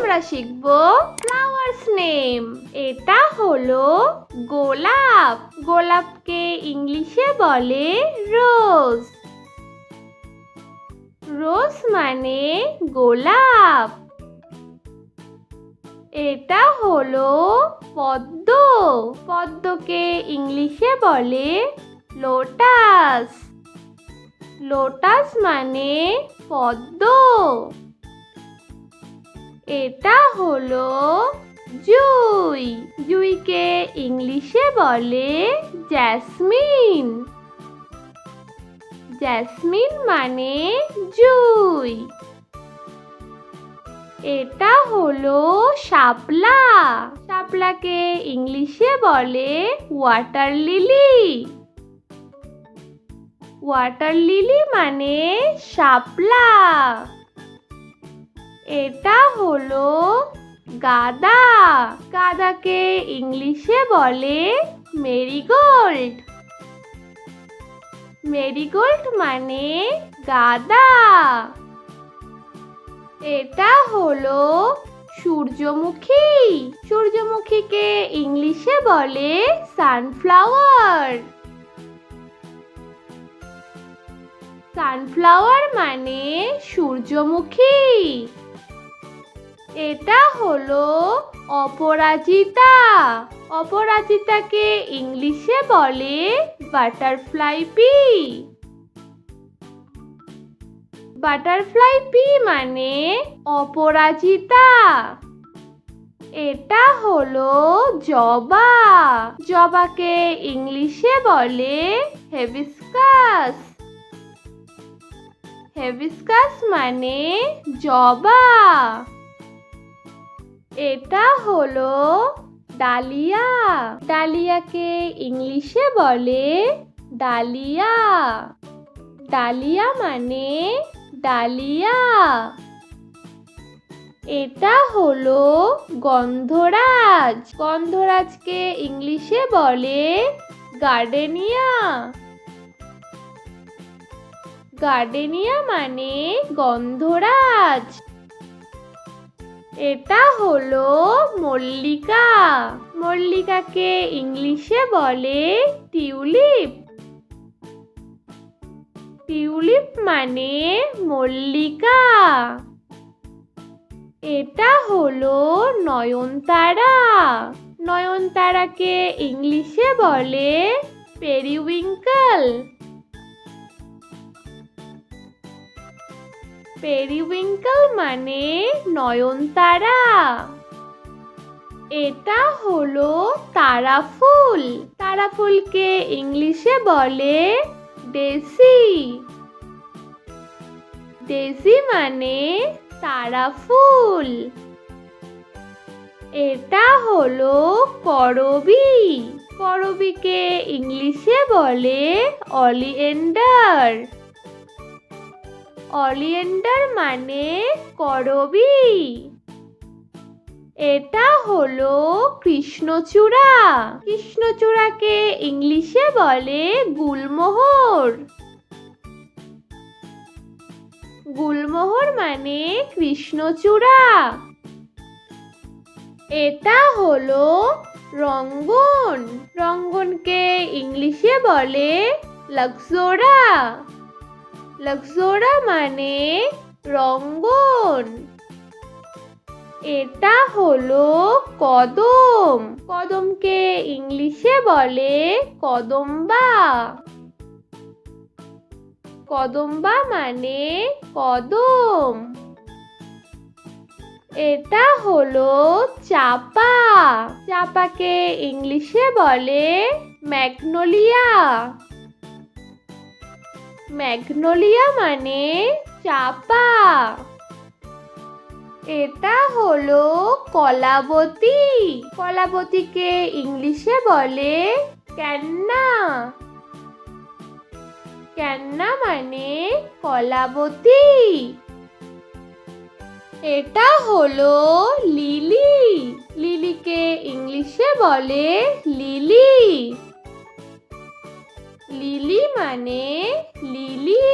আমরা শিখব flowers name. এটা হলো গোলাপ। গোলাপকে ইংলিশে বলে রোজ। রোজ মানে গোলাপ। এটা হলো পদ্ম। পদ্মকে ইংলিশে বলে লোটাস। লোটাস মানে পদ্ম। এটা হলো জুঁই। জুঁইকে ইংলিশে বলে জ্যাসমিন। জ্যাসমিন মানে জুঁই। এটা হলো শাপলা। শাপলাকে ইংলিশে বলে ওয়াটার লিলি। ওয়াটার লিলি মানে শাপলা। এটা হলো গাঁদা। গাঁদাকে ইংলিশে বলে মেরিগোল্ড। মেরিগোল্ড মানে গাঁদা। এটা হলো সূর্যমুখী। সূর্যমুখীকে ইংলিশে বলে সানফ্লাওয়ার। সানফ্লাওয়ার মানে সূর্যমুখী। এটা হলো অপরাজিতা। অপরাজিতাকে ইংলিশে বলে বাটারফ্লাই পি। বাটারফ্লাই পি মানে অপরাজিতা। এটা হলো জবা। জবাকে ইংলিশে বলে হেবিস্কাস। হেবিস্কাস মানে জবা। এটা হলো ডালিয়া। ডালিয়াকে ইংলিশে বলে ডালিয়া। ডালিয়া মানে ডালিয়া। এটা হলো গন্ধরাজ। গন্ধরাজকে ইংলিশে বলে গার্ডেনিয়া। গার্ডেনিয়া মানে গন্ধরাজ। এটা হলো মল্লিকা। মল্লিকাকে ইংলিশে বলে টিউলিপ। টিউলিপ মানে মল্লিকা। এটা হলো নয়নতারা। নয়নতারাকে ইংলিশে বলে পেরিউইঙ্কেল। পেরিউইঙ্কেল মানে নয়নতারা। এটা হলো তারাফুল। তারাফুলকে ইংলিশে বলে ডেসি। ডেসি মানে তারাফুল। এটা হলো করবী। করবীকে ইংলিশে বলে অলিয়েন্ডার। অলিয়েন্ডার মানে করবী। এটা হলো কৃষ্ণচূড়া। কৃষ্ণচূড়াকে ইংলিশে বলে গুলমোহর। গুলমোহর মানে কৃষ্ণচূড়া। এটা হলো রঙ্গন। রঙ্গনকে ইংলিশে বলে লাক্সোরা। লাক্সোরা মানে রঙ্গন। এটা হলো কদম। কদমকে ইংলিশে বলে কদম্বা। কদম্বা মানে কদম। এটা হলো চাপা। চাপাকে ইংলিশে বলে ম্যাগনোলিয়া। ম্যাগনোলিয়া মানে চাপা। এটা হলো কলাবতী। কলাবতীকে ইংলিশে বলে ক্যান্না। ক্যান্না মানে কলাবতী। এটা হলো লিলি। লিলিকে ইংলিশে বলে লিলি। লিলি মানে লিলি।